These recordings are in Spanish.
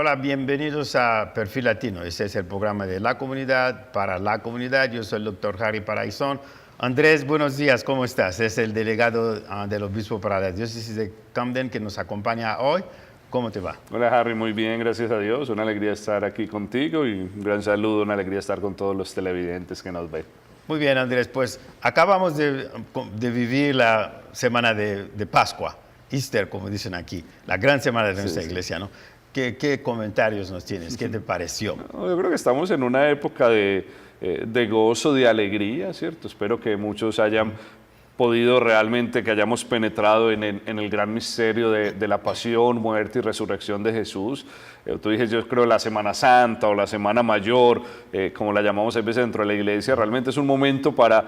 Hola, bienvenidos a Perfil Latino. Este es el programa de la comunidad, para la comunidad. Yo soy el doctor Harry Paraizón. Andrés, buenos días, ¿cómo estás? Es el delegado del obispo para la diócesis de Camden que nos acompaña hoy. ¿Cómo te va? Hola Harry, muy bien, gracias a Dios. Una alegría estar aquí contigo y un gran saludo, una alegría estar con todos los televidentes que nos ven. Muy bien, Andrés, pues acabamos de vivir la semana de Pascua, Easter, como dicen aquí, la gran semana de nuestra iglesia, ¿no? ¿Qué comentarios nos tienes? ¿Qué te pareció? Yo creo que estamos en una época de gozo, de alegría, ¿cierto? Espero que muchos hayan podido realmente, que hayamos penetrado en el gran misterio de la pasión, muerte y resurrección de Jesús. Tú dices, yo creo la Semana Santa o la Semana Mayor, como la llamamos a veces dentro de la iglesia, realmente es un momento para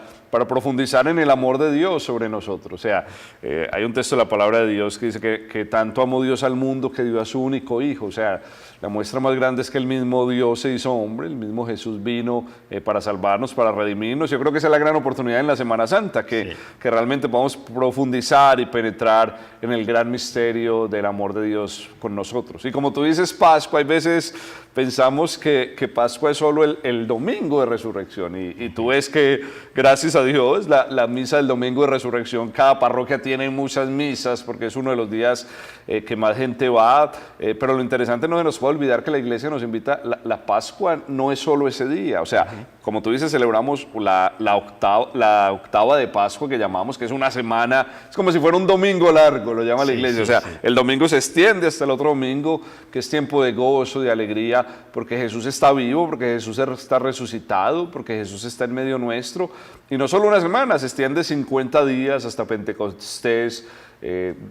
profundizar en el amor de Dios sobre nosotros. O sea, hay un texto de la palabra de Dios que dice que tanto amó Dios al mundo que dio a su único Hijo. O sea, la muestra más grande es que el mismo Dios se hizo hombre, el mismo Jesús vino para salvarnos, para redimirnos. Yo creo que esa es la gran oportunidad en la Semana Santa, que realmente podamos profundizar y penetrar en el gran misterio del amor de Dios con nosotros. Y como tú dices, Pascua, hay veces pensamos que Pascua es solo el domingo de resurrección y tú ves que, gracias a Dios, la misa del domingo de resurrección, cada parroquia tiene muchas misas porque es uno de los días que más gente va, pero lo interesante no se nos puede olvidar que la iglesia nos invita, la Pascua no es solo ese día, o sea, como tú dices, celebramos la octava de Pascua que llamamos, que es una semana, es como si fuera un domingo largo, lo llama la iglesia, o sea, el domingo se extiende hasta el otro domingo, que es tiempo de gozo, de alegría, porque Jesús está vivo, porque Jesús está resucitado, porque Jesús está en medio nuestro, y no solo una semana, se extiende 50 días hasta Pentecostés.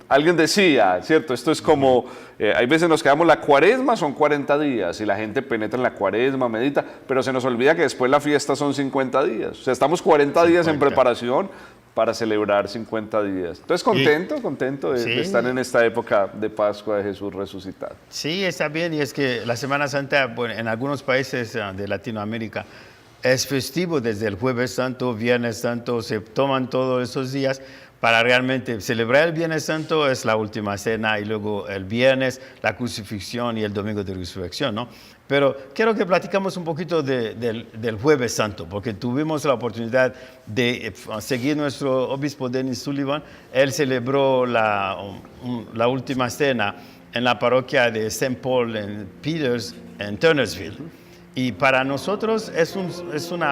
Alguien decía, ¿cierto? Esto es como, hay veces nos quedamos, la cuaresma son 40 días y la gente penetra en la cuaresma, medita, pero se nos olvida que después la fiesta son 50 días. O sea, estamos 40 días en preparación para celebrar 50 días. Entonces, contento de estar en esta época de Pascua de Jesús resucitado. Sí, está bien, y es que la Semana Santa, bueno, en algunos países de Latinoamérica, es festivo desde el Jueves Santo, Viernes Santo, se toman todos esos días para realmente celebrar el Viernes Santo, es la última cena, y luego el viernes, la crucifixión y el domingo de resurrección, ¿no? Pero quiero que platicamos un poquito del Jueves Santo, porque tuvimos la oportunidad de seguir nuestro obispo Dennis Sullivan. Él celebró la última cena en la parroquia de St. Paul en Peters, en Turnersville. Y para nosotros es un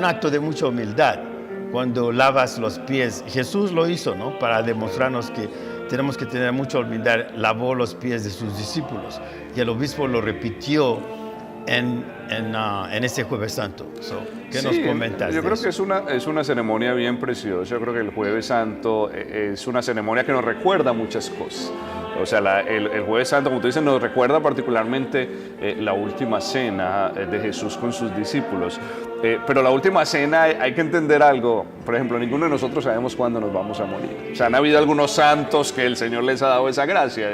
acto de mucha humildad cuando lavas los pies. Jesús lo hizo, ¿no? Para demostrarnos que tenemos que tener mucha humildad. Lavó los pies de sus discípulos y el obispo lo repitió en ese Jueves Santo. ¿Qué nos comentas? Yo creo que es una ceremonia bien preciosa. Yo creo que el Jueves Santo es una ceremonia que nos recuerda muchas cosas. O sea, el Jueves Santo, como tú dices, nos recuerda particularmente la última cena de Jesús con sus discípulos. Pero la última cena, hay que entender algo. Por ejemplo, ninguno de nosotros sabemos cuándo nos vamos a morir. O sea, han habido algunos santos que el Señor les ha dado esa gracia.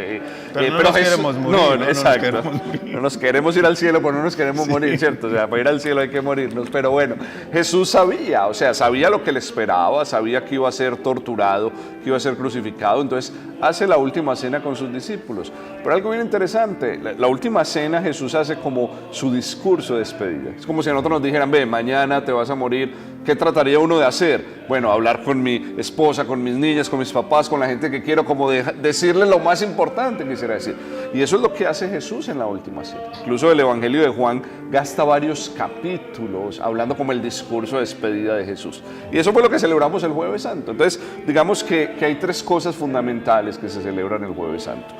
Pero no nos queremos morir. No, exacto. No nos queremos ir al cielo, pero no nos queremos morir, ¿cierto? O sea, para ir al cielo hay que morirnos. Pero bueno, Jesús sabía, o sea, sabía lo que le esperaba, sabía que iba a ser torturado, que iba a ser crucificado. Entonces, hace la última cena con sus discípulos. Pero algo bien interesante, la última cena Jesús hace como su discurso de despedida. Es como si a nosotros nos dijeran, ve, mañana te vas a morir, ¿qué trataría uno de hacer? Bueno, hablar con mi esposa, con mis niñas, con mis papás, con la gente que quiero, como decirle lo más importante que quisiera decir. Y eso es lo que hace Jesús en la última cena. Incluso el Evangelio de Juan gasta varios capítulos hablando como el discurso de despedida de Jesús. Y eso fue lo que celebramos el Jueves Santo. Entonces, digamos que hay tres cosas fundamentales que se celebran el Jueves Santo.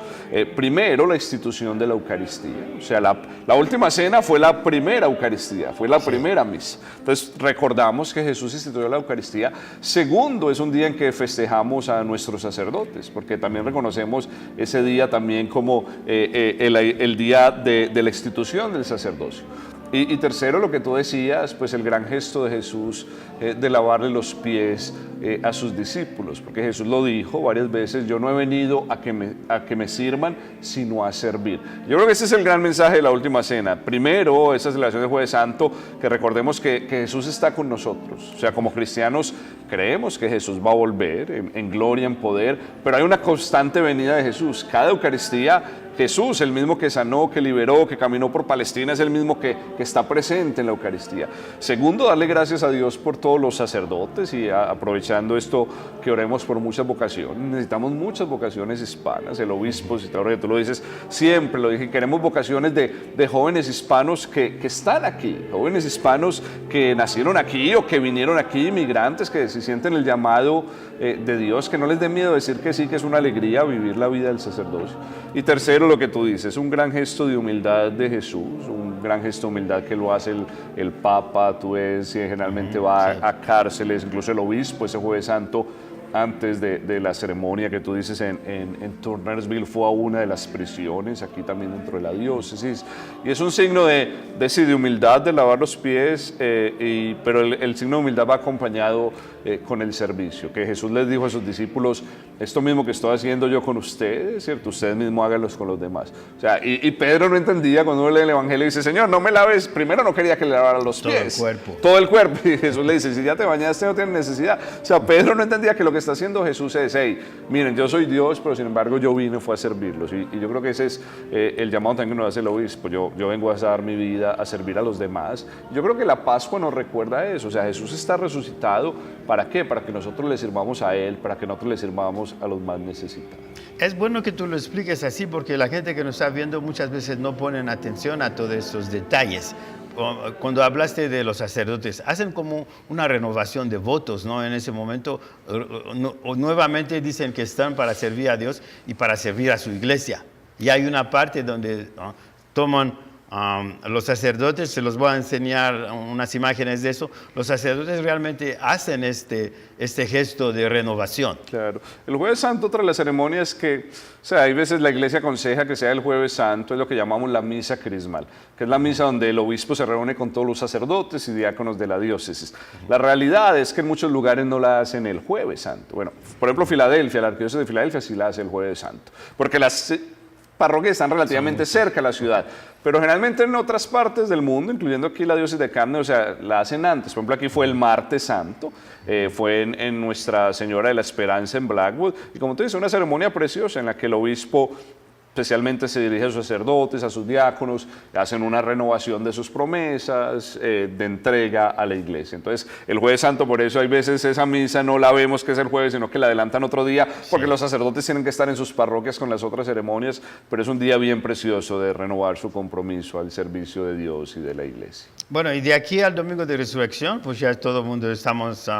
Primero, la institución de la Eucaristía. O sea, la última cena fue la primera Eucaristía, fue la primera misa. Entonces, recordamos que Jesús instituyó la Eucaristía. Segundo, es un día en que festejamos a nuestros sacerdotes, porque también reconocemos ese día también como el día de la institución del sacerdocio. Y tercero, lo que tú decías, pues el gran gesto de Jesús de lavarle los pies a sus discípulos, porque Jesús lo dijo varias veces, yo no he venido a que me sirvan, sino a servir. Yo creo que ese es el gran mensaje de la última cena. Primero, esa celebración del Jueves Santo, que recordemos que Jesús está con nosotros. O sea, como cristianos creemos que Jesús va a volver en gloria, en poder, pero hay una constante venida de Jesús. Cada Eucaristía Jesús, el mismo que sanó, que liberó, que caminó por Palestina, es el mismo que está presente en la Eucaristía. Segundo, darle gracias a Dios por todos los sacerdotes y aprovechando esto que oremos por muchas vocaciones. Necesitamos muchas vocaciones hispanas. El obispo, si ahora que tú lo dices, siempre lo dije, queremos vocaciones de jóvenes hispanos que están aquí, jóvenes hispanos que nacieron aquí o que vinieron aquí, inmigrantes que se sienten el llamado de Dios, que no les dé miedo decir que sí, que es una alegría vivir la vida del sacerdocio. Y tercero, lo que tú dices, un gran gesto de humildad de Jesús, un gran gesto de humildad que lo hace el Papa, tú ves, generalmente va a cárceles, incluso el obispo ese Jueves Santo, antes de la ceremonia que tú dices en Turnersville, fue a una de las prisiones, aquí también dentro de la diócesis, y es un signo de humildad, de lavar los pies, pero el signo de humildad va acompañado con el servicio, que Jesús les dijo a sus discípulos, esto mismo que estoy haciendo yo con ustedes, ¿cierto? Ustedes mismos háganlos con los demás. O sea, y Pedro no entendía cuando uno lee el Evangelio y dice, Señor, no me laves, primero no quería que le lavara los pies. Todo el cuerpo. Y Jesús le dice, si ya te bañaste no tienes necesidad. O sea, Pedro no entendía que lo que está haciendo Jesús es, hey, miren, yo soy Dios, pero sin embargo yo vine fue a servirlos. Y yo creo que ese es el llamado también que nos hace el obispo. Yo vengo a dar mi vida, a servir a los demás. Yo creo que la Pascua nos recuerda eso. O sea, Jesús está resucitado. ¿Para qué? Para que nosotros le sirvamos a Él, para que nosotros le sirvamos a los más necesitados. Es bueno que tú lo expliques así porque la gente que nos está viendo muchas veces no ponen atención a todos esos detalles. Cuando hablaste de los sacerdotes, hacen como una renovación de votos, ¿no? En ese momento nuevamente dicen que están para servir a Dios y para servir a su iglesia. Y hay una parte donde toman los sacerdotes, se los voy a enseñar unas imágenes de eso, los sacerdotes realmente hacen este gesto de renovación. Claro. El Jueves Santo, tras la ceremonia, es que, o sea, hay veces la iglesia aconseja que sea el Jueves Santo, es lo que llamamos la misa crismal, que es la misa donde el obispo se reúne con todos los sacerdotes y diáconos de la diócesis. La realidad es que en muchos lugares no la hacen el Jueves Santo. Bueno, por ejemplo, Filadelfia, la arquidiócesis de Filadelfia sí la hace el Jueves Santo, porque las parroquias están relativamente cerca de la ciudad, pero generalmente en otras partes del mundo, incluyendo aquí la diócesis de Camden, o sea, la hacen antes. Por ejemplo, aquí fue el martes santo, fue en Nuestra Señora de la Esperanza en Blackwood, y como tú dices, una ceremonia preciosa en la que el obispo especialmente se dirige a sus sacerdotes, a sus diáconos, hacen una renovación de sus promesas, de entrega a la iglesia. Entonces, el Jueves Santo, por eso hay veces esa misa no la vemos que es el jueves, sino que la adelantan otro día, porque los sacerdotes tienen que estar en sus parroquias con las otras ceremonias, pero es un día bien precioso de renovar su compromiso al servicio de Dios y de la iglesia. Bueno, y de aquí al Domingo de Resurrección, pues ya todo el mundo estamos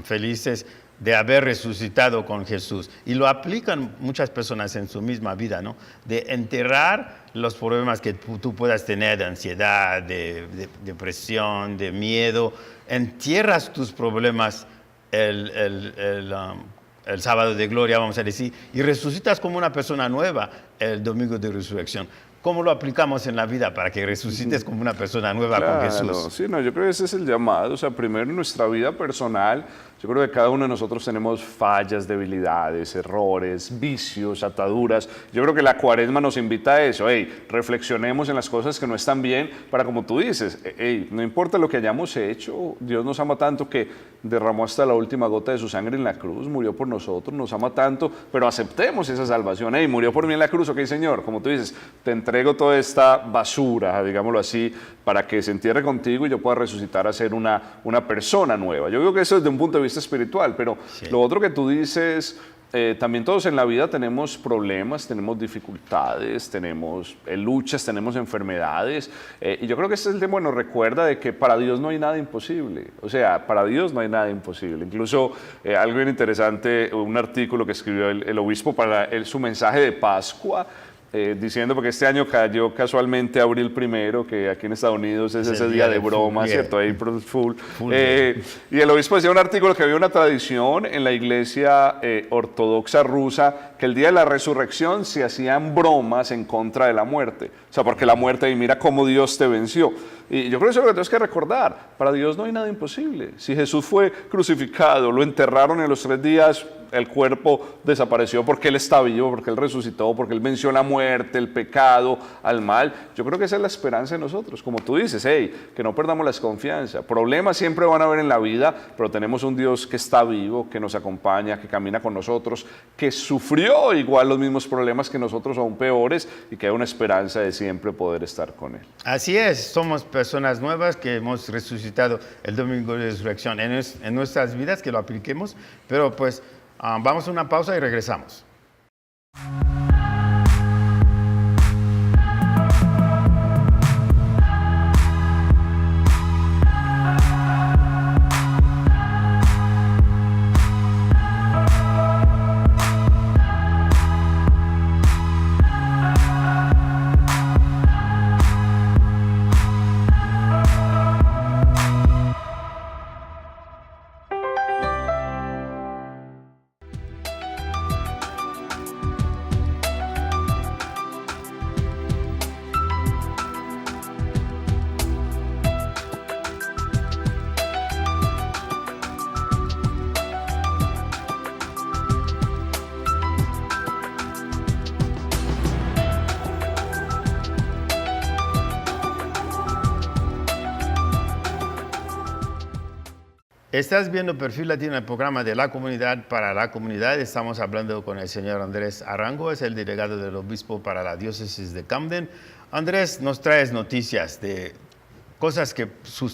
felices de haber resucitado con Jesús. Y lo aplican muchas personas en su misma vida, ¿no? De enterrar los problemas que tú puedas tener de ansiedad, de depresión, de miedo. Entierras tus problemas el sábado de gloria, vamos a decir, y resucitas como una persona nueva el Domingo de Resurrección. ¿Cómo lo aplicamos en la vida para que resucites como una persona nueva con Jesús? Sí, no, yo creo que ese es el llamado. O sea, primero en nuestra vida personal, yo creo que cada uno de nosotros tenemos fallas, debilidades, errores, vicios, ataduras. Yo creo que la Cuaresma nos invita a eso. Hey, reflexionemos en las cosas que no están bien para, como tú dices, hey, no importa lo que hayamos hecho, Dios nos ama tanto que derramó hasta la última gota de su sangre en la cruz, murió por nosotros, nos ama tanto, pero aceptemos esa salvación. Hey, murió por mí en la cruz, ok, Señor, como tú dices, te entrego toda esta basura, digámoslo así, para que se entierre contigo y yo pueda resucitar a ser una persona nueva. Yo creo que eso es desde un punto de vista espiritual, pero lo otro que tú dices, también todos en la vida tenemos problemas, tenemos dificultades, tenemos luchas, tenemos enfermedades, y yo creo que este es el tema que nos recuerda de que para Dios no hay nada imposible. O sea, para Dios no hay nada imposible. Incluso algo bien interesante, un artículo que escribió el obispo para su mensaje de Pascua, diciendo, porque este año cayó casualmente abril 1, que aquí en Estados Unidos es ese día de broma, ¿cierto? April Fool. Y el obispo decía un artículo que había una tradición en la iglesia ortodoxa rusa, que el día de la resurrección se hacían bromas en contra de la muerte. O sea, porque la muerte, y mira cómo Dios te venció. Y yo creo que eso es lo que tenemos que recordar. Para Dios no hay nada imposible. Si Jesús fue crucificado, lo enterraron en los 3 días, el cuerpo desapareció porque Él está vivo, porque Él resucitó, porque Él venció la muerte, el pecado, al mal. Yo creo que esa es la esperanza de nosotros. Como tú dices, hey, que no perdamos la confianza. Problemas siempre van a haber en la vida, pero tenemos un Dios que está vivo, que nos acompaña, que camina con nosotros, que sufrió igual los mismos problemas que nosotros, aún peores, y que hay una esperanza de siempre poder estar con Él. Así es, somos personas nuevas que hemos resucitado el domingo de resurrección en nuestras vidas, que lo apliquemos, pero pues vamos a una pausa y regresamos. Estás viendo Perfil Latino, el programa de la comunidad para la comunidad. Estamos hablando con el señor Andrés Arango, es el delegado del obispo para la diócesis de Camden. Andrés, nos traes noticias de cosas que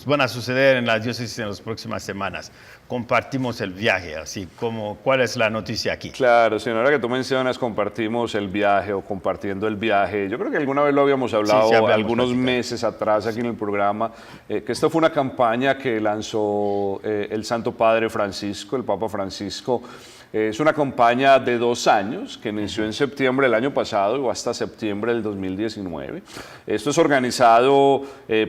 van a suceder en la diócesis en las próximas semanas. Compartimos el viaje, así como, ¿cuál es la noticia aquí? Claro, señora, que tú mencionas, compartimos el viaje o compartiendo el viaje. Yo creo que alguna vez lo habíamos hablado algunos meses atrás aquí en el programa, que esto fue una campaña que lanzó el Santo Padre Francisco, el Papa Francisco. Es una campaña de 2 años que inició en septiembre del año pasado y va hasta septiembre del 2019. Esto es organizado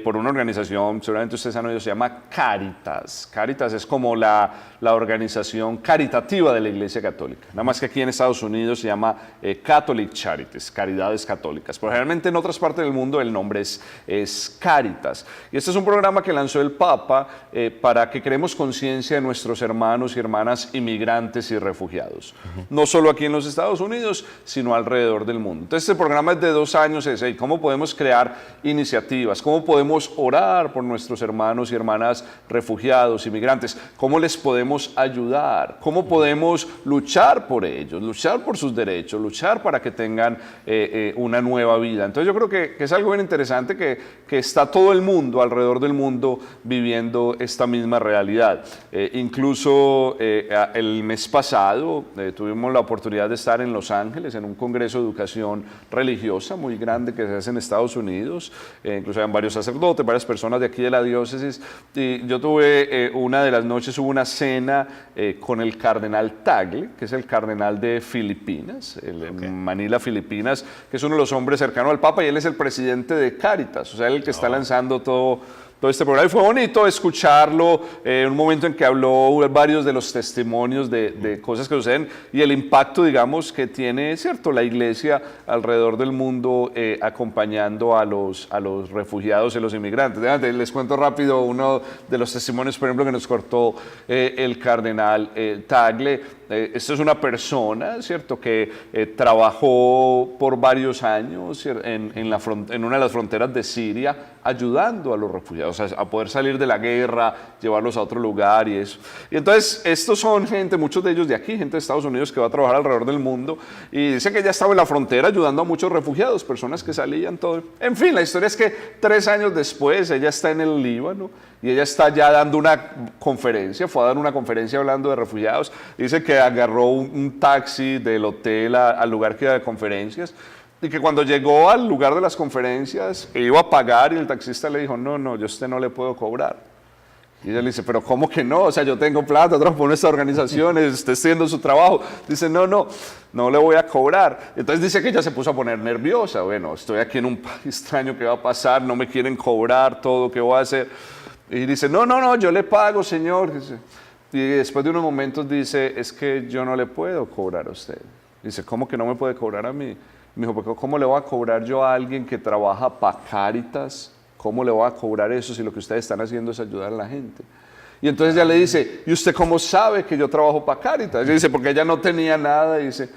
por una organización, seguramente ustedes han oído, se llama Cáritas. Cáritas es como la organización caritativa de la Iglesia Católica. Nada más que aquí en Estados Unidos se llama Catholic Charities, Caridades Católicas. Pero realmente en otras partes del mundo el nombre es Cáritas. Y este es un programa que lanzó el Papa para que creemos conciencia de nuestros hermanos y hermanas inmigrantes y refugiados. No solo aquí en los Estados Unidos, sino alrededor del mundo. Entonces, este programa es de 2 años, es cómo podemos crear iniciativas, cómo podemos orar por nuestros hermanos y hermanas refugiados, inmigrantes, cómo les podemos ayudar, cómo podemos luchar por ellos, luchar por sus derechos, luchar para que tengan una nueva vida. Entonces, yo creo que es algo bien interesante que está todo el mundo, alrededor del mundo, viviendo esta misma realidad. Incluso el mes pasado, tuvimos la oportunidad de estar en Los Ángeles en un congreso de educación religiosa muy grande que se hace en Estados Unidos, incluso hay varios sacerdotes, varias personas de aquí de la diócesis, y yo tuve una de las noches, hubo una cena con el cardenal Tagle, que es el cardenal de Filipinas, en Manila, Filipinas, que es uno de los hombres cercanos al Papa, y él es el presidente de Cáritas, o sea, el que está lanzando todo este programa. Y fue bonito escucharlo en un momento en que habló varios de los testimonios de cosas que suceden y el impacto, digamos, que tiene, ¿cierto?, la iglesia alrededor del mundo acompañando a los refugiados y los inmigrantes. Les cuento rápido uno de los testimonios, por ejemplo, que nos cortó el cardenal Tagle. Esta es una persona, ¿cierto?, que trabajó por varios años en una de las fronteras de Siria ayudando a los refugiados a poder salir de la guerra, llevarlos a otro lugar y eso. Y entonces, estos son gente, muchos de ellos de aquí, gente de Estados Unidos que va a trabajar alrededor del mundo, y dice que ella estaba en la frontera ayudando a muchos refugiados, personas que salían, todo. En fin, la historia es que 3 años después ella está en el Líbano y ella está ya dando una conferencia, fue a dar una conferencia hablando de refugiados. Dice que agarró un taxi del hotel al lugar que iba de conferencias, y que cuando llegó al lugar de las conferencias iba a pagar y el taxista le dijo, no, yo a usted no le puedo cobrar. Y ella le dice, pero ¿cómo que no? O sea, yo tengo plata, trabajo por nuestras organizaciones, usted está haciendo su trabajo. Dice, no le voy a cobrar. Entonces dice que ella se puso a poner nerviosa. Bueno, estoy aquí en un país extraño, ¿qué va a pasar? No me quieren cobrar todo, ¿qué voy a hacer? Y dice, no, yo le pago, señor. Y después de unos momentos dice, es que yo no le puedo cobrar a usted. Dice, ¿cómo que no me puede cobrar a mí? Me dijo, ¿cómo le voy a cobrar yo a alguien que trabaja para Cáritas ¿cómo le voy a cobrar eso si lo que ustedes están haciendo es ayudar a la gente? Y entonces ella le dice, ¿y usted cómo sabe que yo trabajo para Cáritas? Y dice, porque ella no tenía nada. Y dice,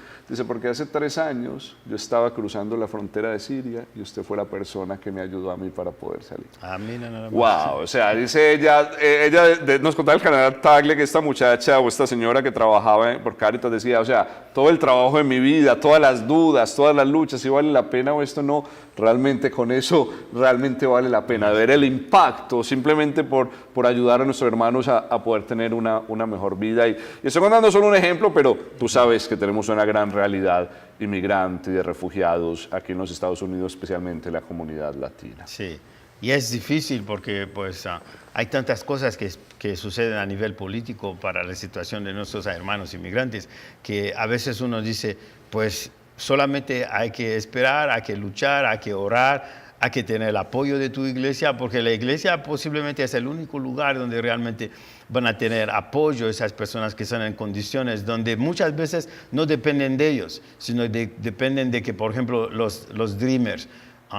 porque hace 3 años yo estaba cruzando la frontera de Siria y usted fue la persona que me ayudó a mí para poder salir. Ah, mira, nada más. Wow, o sea, dice ella nos contaba el canal Tagle que esta muchacha o esta señora que trabajaba por Cáritas decía, o sea, todo el trabajo de mi vida, todas las dudas, todas las luchas, si vale la pena o esto no, realmente con eso realmente vale la pena, ver el impacto simplemente por ayudar a nuestros hermanos a poder tener una mejor vida. Y estoy contando solo un ejemplo, pero tú sabes que tenemos una gran realidad inmigrante, de refugiados aquí en los Estados Unidos, especialmente la comunidad latina. Sí, y es difícil porque pues, hay tantas cosas que suceden a nivel político para la situación de nuestros hermanos inmigrantes que a veces uno dice, pues solamente hay que esperar, hay que luchar, hay que orar, hay que tener el apoyo de tu iglesia, porque la iglesia posiblemente es el único lugar donde realmente van a tener apoyo esas personas que están en condiciones donde muchas veces no dependen de ellos, sino dependen de que, por ejemplo, los dreamers,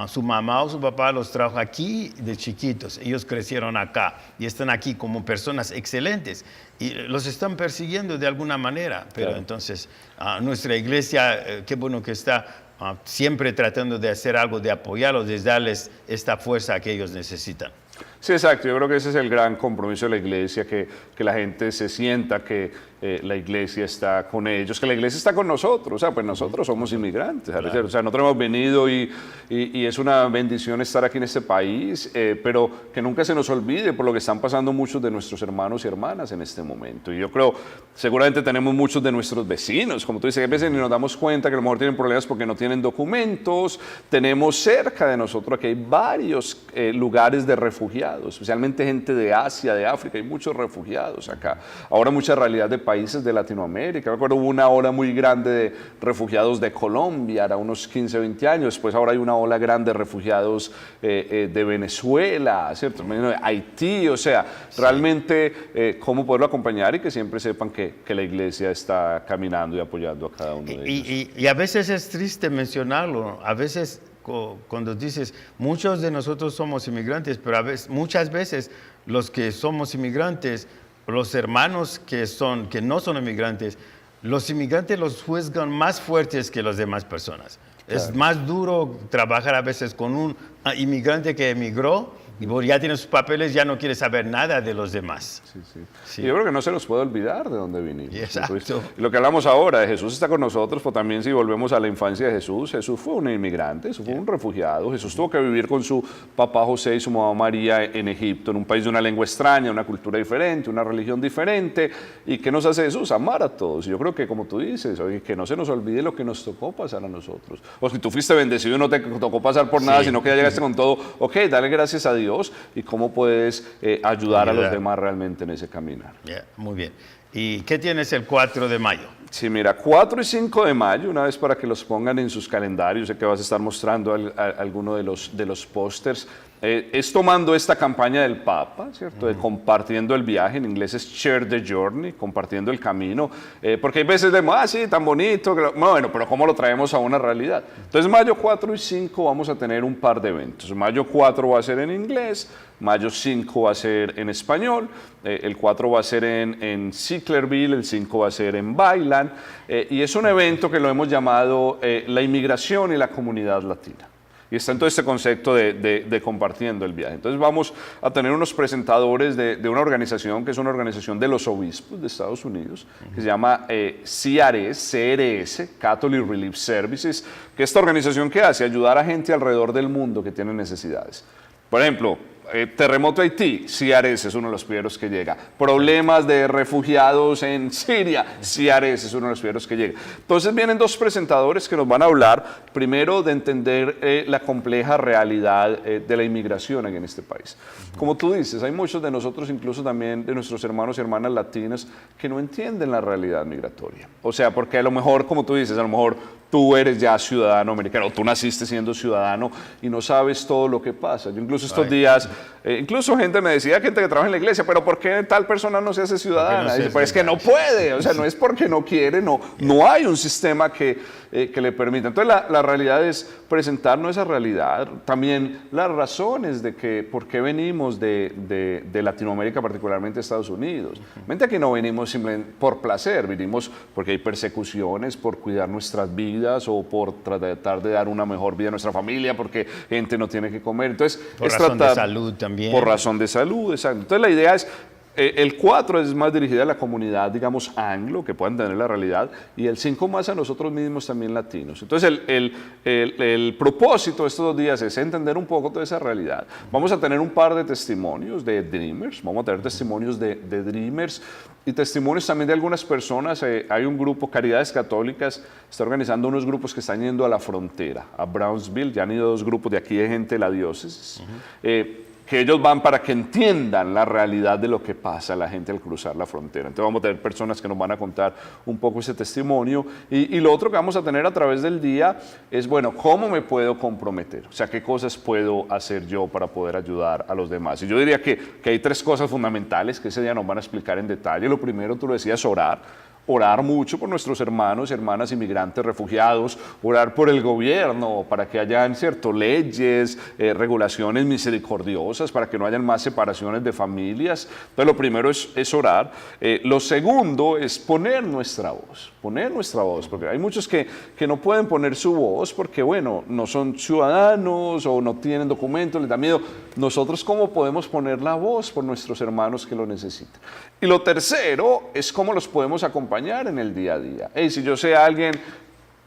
su mamá o su papá los trajo aquí de chiquitos, ellos crecieron acá y están aquí como personas excelentes y los están persiguiendo de alguna manera, pero claro. Entonces nuestra iglesia, qué bueno que está siempre tratando de hacer algo, de apoyarlos, de darles esta fuerza que ellos necesitan. Sí, exacto. Yo creo que ese es el gran compromiso de la iglesia, que la gente se sienta que la iglesia está con ellos, que la iglesia está con nosotros. O sea, pues nosotros somos inmigrantes. Claro. O sea, nosotros hemos venido y es una bendición estar aquí en este país, pero que nunca se nos olvide por lo que están pasando muchos de nuestros hermanos y hermanas en este momento. Y yo creo, seguramente tenemos muchos de nuestros vecinos, como tú dices, que a veces ni nos damos cuenta que a lo mejor tienen problemas porque no tienen documentos. Tenemos cerca de nosotros aquí hay varios lugares de refugiados, especialmente gente de Asia, de África, hay muchos refugiados acá. Ahora mucha realidad de países de Latinoamérica. Me acuerdo hubo una ola muy grande de refugiados de Colombia, era unos 15, 20 años, después ahora hay una ola grande de refugiados de Venezuela, ¿cierto? De Haití, o sea, sí. Realmente cómo poderlo acompañar y que siempre sepan que la iglesia está caminando y apoyando a cada uno de ellos. Y a veces es triste mencionarlo, a veces cuando dices, muchos de nosotros somos inmigrantes, pero muchas veces los que somos inmigrantes, los hermanos que no son inmigrantes, los inmigrantes los juzgan más fuertes que las demás personas. Claro. Es más duro trabajar a veces con un inmigrante que emigró y ya tiene sus papeles, ya no quiere saber nada de los demás. Sí, sí. Sí. Y yo creo que no se nos puede olvidar de dónde vinimos. Exacto. Lo que hablamos ahora de Jesús está con nosotros, pero también si volvemos a la infancia de Jesús, Jesús fue un inmigrante, Jesús fue un refugiado, Jesús tuvo que vivir con su papá José y su mamá María en Egipto, en un país de una lengua extraña, una cultura diferente, una religión diferente. ¿Y qué nos hace Jesús? Amar a todos. Y yo creo que, como tú dices, oye, que no se nos olvide lo que nos tocó pasar a nosotros. O si tú fuiste bendecido y no te tocó pasar por nada, sino que ya llegaste con todo, ok, dale gracias a Dios y cómo puedes ayudar a los demás realmente en ese caminar. Muy bien. ¿Y qué tienes el 4 de mayo? Sí, mira, 4 y 5 de mayo, una vez para que los pongan en sus calendarios, sé que vas a estar mostrando alguno de los pósters, es tomando esta campaña del Papa, ¿cierto? De compartiendo el viaje, en inglés es Share the Journey, compartiendo el camino, porque hay veces vemos, sí, tan bonito, bueno, pero ¿cómo lo traemos a una realidad? Entonces, mayo 4 y 5 vamos a tener un par de eventos. Mayo 4 va a ser en inglés, mayo 5 va a ser en español, el 4 va a ser en Sicklerville, el 5 va a ser en Bailan, y es un evento que lo hemos llamado la inmigración y la comunidad latina. Y está en todo este concepto de compartiendo el viaje. Entonces vamos a tener unos presentadores de una organización que es una organización de los obispos de Estados Unidos, que se llama CRS, Catholic Relief Services, que esta organización que hace ayudar a gente alrededor del mundo que tiene necesidades. Por ejemplo, terremoto Haití, CRS es uno de los primeros que llega. Problemas de refugiados en Siria, CRS es uno de los primeros que llega. Entonces vienen dos presentadores que nos van a hablar, primero de entender la compleja realidad de la inmigración aquí en este país. Como tú dices, hay muchos de nosotros, incluso también de nuestros hermanos y hermanas latinas, que no entienden la realidad migratoria. O sea, porque a lo mejor, como tú dices, a lo mejor tú eres ya ciudadano americano, tú naciste siendo ciudadano y no sabes todo lo que pasa. Yo incluso estos días, incluso gente me decía, gente que trabaja en la iglesia, pero ¿por qué tal persona no se hace ciudadana? Dice, pues es que no puede, o sea, no es porque no quiere, no hay un sistema que le permita. Entonces la realidad es presentarnos esa realidad, también las razones de que, por qué venimos de Latinoamérica, particularmente Estados Unidos. Mente que no venimos simplemente por placer, venimos porque hay persecuciones, por cuidar nuestras vidas o por tratar de dar una mejor vida a nuestra familia, porque gente no tiene que comer. Entonces, por razón de salud también. Por razón de salud, exacto. Entonces la idea es, el 4 es más dirigida a la comunidad, digamos, anglo, que puedan tener la realidad, y el 5 más a nosotros mismos también latinos. Entonces, el propósito de estos 2 días es entender un poco toda esa realidad. Vamos a tener un par de testimonios de Dreamers, vamos a tener testimonios de Dreamers y testimonios también de algunas personas. Hay un grupo, Caridades Católicas, está organizando unos grupos que están yendo a la frontera, a Brownsville. Ya han ido 2 grupos de aquí de gente de la diócesis. Que ellos van para que entiendan la realidad de lo que pasa a la gente al cruzar la frontera. Entonces vamos a tener personas que nos van a contar un poco ese testimonio y lo otro que vamos a tener a través del día es, bueno, ¿cómo me puedo comprometer? O sea, ¿qué cosas puedo hacer yo para poder ayudar a los demás? Y yo diría que hay 3 cosas fundamentales que ese día nos van a explicar en detalle. Lo primero, tú lo decías, orar mucho por nuestros hermanos y hermanas inmigrantes, refugiados, orar por el gobierno para que hayan leyes, regulaciones misericordiosas, para que no hayan más separaciones de familias. Entonces lo primero es orar. Lo segundo es poner nuestra voz, porque hay muchos que no pueden poner su voz porque, bueno, no son ciudadanos o no tienen documentos, les da miedo. Nosotros, ¿cómo podemos poner la voz por nuestros hermanos que lo necesitan? Y lo tercero es cómo los podemos acompañar en el día a día. Si yo sé a alguien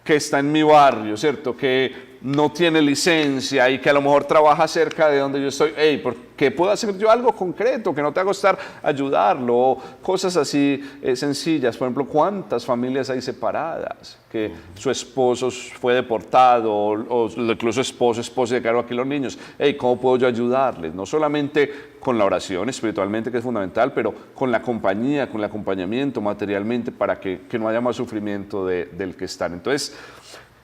que está en mi barrio, ¿cierto? Que no tiene licencia y que a lo mejor trabaja cerca de donde yo estoy, ¿por qué puedo hacer yo algo concreto que no te va a costar ayudarlo? O cosas así sencillas. Por ejemplo, ¿cuántas familias hay separadas? Que su esposo fue deportado o incluso esposa, y quedaron aquí los niños. ¿Cómo puedo yo ayudarles? No solamente con la oración espiritualmente, que es fundamental, pero con la compañía, con el acompañamiento materialmente para que no haya más sufrimiento del que están. Entonces,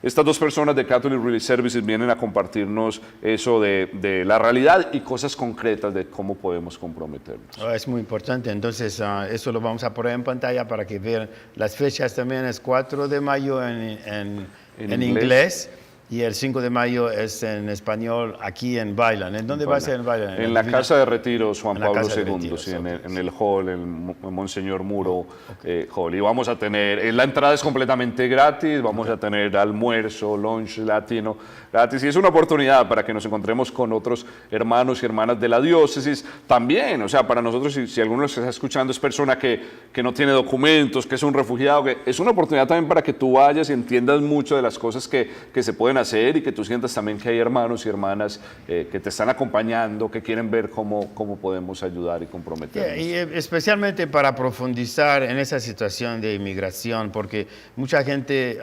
estas 2 personas de Catholic Relief Services vienen a compartirnos eso de la realidad y cosas concretas de cómo podemos comprometernos. Es muy importante, entonces eso lo vamos a poner en pantalla para que vean las fechas también. Es 4 de mayo en inglés. Y el 5 de mayo es en español aquí en Bailan. ¿En dónde va a ser en Bailan? En la Casa de Retiros Juan Pablo II, sí, en el hall, el Monseñor Muro Hall. Y vamos a tener, la entrada es completamente gratis, vamos a tener almuerzo, lunch latino gratis. Y es una oportunidad para que nos encontremos con otros hermanos y hermanas de la diócesis. También, o sea, para nosotros, si alguno que está escuchando es persona que no tiene documentos, que es un refugiado, es una oportunidad también para que tú vayas y entiendas mucho de las cosas que se pueden hacer y que tú sientas también que hay hermanos y hermanas que te están acompañando, que quieren ver cómo podemos ayudar y comprometernos. Y especialmente para profundizar en esa situación de inmigración, porque mucha gente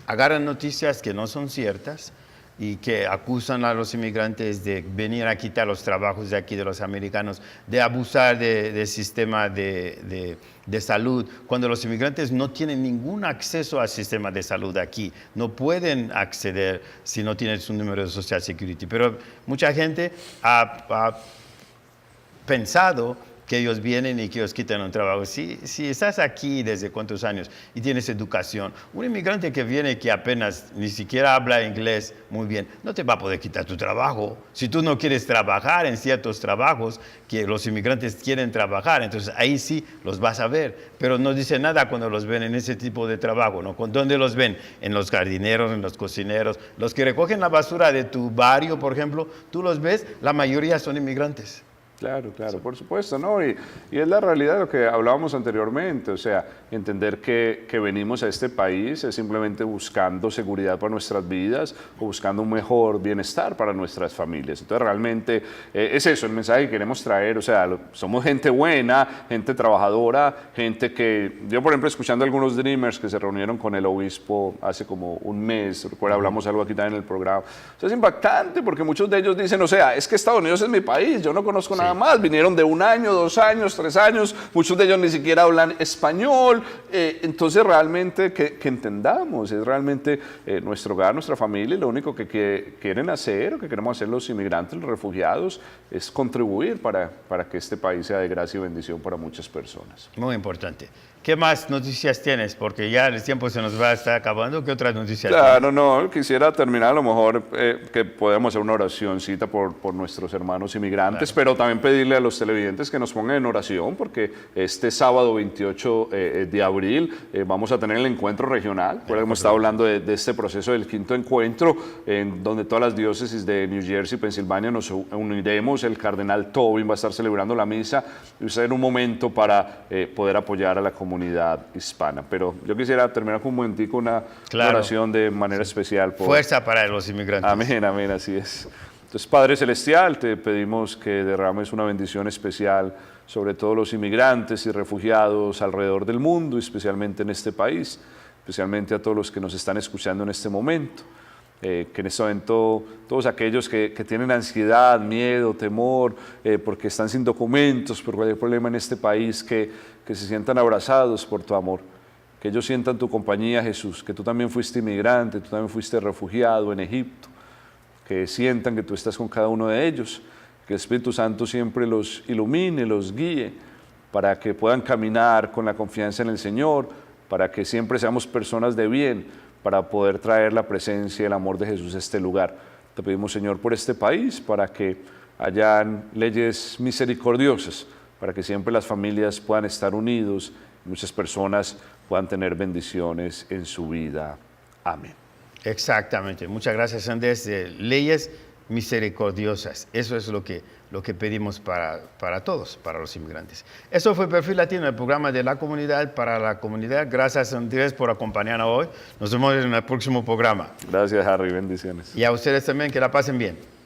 agarra noticias que no son ciertas y que acusan a los inmigrantes de venir a quitar los trabajos de aquí de los americanos, de abusar del sistema de salud, cuando los inmigrantes no tienen ningún acceso al sistema de salud aquí, no pueden acceder si no tienen su número de Social Security. Pero mucha gente ha pensado que ellos vienen y que ellos quitan un trabajo. Si estás aquí desde cuántos años y tienes educación, un inmigrante que viene que apenas ni siquiera habla inglés muy bien, no te va a poder quitar tu trabajo. Si tú no quieres trabajar en ciertos trabajos que los inmigrantes quieren trabajar, entonces ahí sí los vas a ver. Pero no dice nada cuando los ven en ese tipo de trabajo, ¿no? ¿Dónde los ven? En los jardineros, en los cocineros, los que recogen la basura de tu barrio, por ejemplo, tú los ves, la mayoría son inmigrantes. Claro, por supuesto, ¿no? Y es la realidad de lo que hablábamos anteriormente, o sea, entender que venimos a este país es simplemente buscando seguridad para nuestras vidas o buscando un mejor bienestar para nuestras familias. Entonces, realmente es eso, el mensaje que queremos traer, o sea, somos gente buena, gente trabajadora, gente que, yo por ejemplo, escuchando a algunos Dreamers que se reunieron con el obispo hace como un mes, recuerda, hablamos algo aquí también en el programa, o sea, es impactante porque muchos de ellos dicen, o sea, es que Estados Unidos es mi país, yo no conozco nada nada más. Vinieron de 1 año, 2 años, 3 años, muchos de ellos ni siquiera hablan español. Entonces realmente que entendamos, es realmente nuestro hogar, nuestra familia, y lo único que quieren hacer, o que queremos hacer los inmigrantes, los refugiados, es contribuir para que este país sea de gracia y bendición para muchas personas. Muy importante. ¿Qué más noticias tienes? Porque ya el tiempo se nos va a estar acabando. ¿Qué otras noticias tienes? Claro, no, quisiera terminar a lo mejor que podamos hacer una oracióncita por nuestros hermanos inmigrantes, claro, pero también pedirle a los televidentes que nos pongan en oración, porque este sábado 28 de abril vamos a tener el encuentro regional. Hemos estado hablando de este proceso del 5º encuentro, en donde todas las diócesis de New Jersey y Pensilvania nos uniremos. El cardenal Tobin va a estar celebrando la misa y va a ser un momento para poder apoyar a la comunidad hispana. Pero yo quisiera terminar con un momentico una oración de manera especial. Fuerza para los inmigrantes. Amén, amén, así es. Entonces, Padre Celestial, te pedimos que derrames una bendición especial sobre todos los inmigrantes y refugiados alrededor del mundo, especialmente en este país, especialmente a todos los que nos están escuchando en este momento. Que en este momento todos aquellos que tienen ansiedad, miedo, temor, porque están sin documentos, por cualquier problema en este país, que se sientan abrazados por tu amor, que ellos sientan tu compañía, Jesús, que tú también fuiste inmigrante, tú también fuiste refugiado en Egipto, que sientan que tú estás con cada uno de ellos, que el Espíritu Santo siempre los ilumine, los guíe, para que puedan caminar con la confianza en el Señor, para que siempre seamos personas de bien, para poder traer la presencia y el amor de Jesús a este lugar. Te pedimos, Señor, por este país, para que hayan leyes misericordiosas, para que siempre las familias puedan estar unidos, y muchas personas puedan tener bendiciones en su vida. Amén. Exactamente. Muchas gracias, Andrés. Leyes misericordiosas. Eso es lo que pedimos para todos, para los inmigrantes. Eso fue Perfil Latino, el programa de la comunidad para la comunidad. Gracias, Andrés, por acompañarnos hoy. Nos vemos en el próximo programa. Gracias, Harry. Bendiciones. Y a ustedes también, que la pasen bien.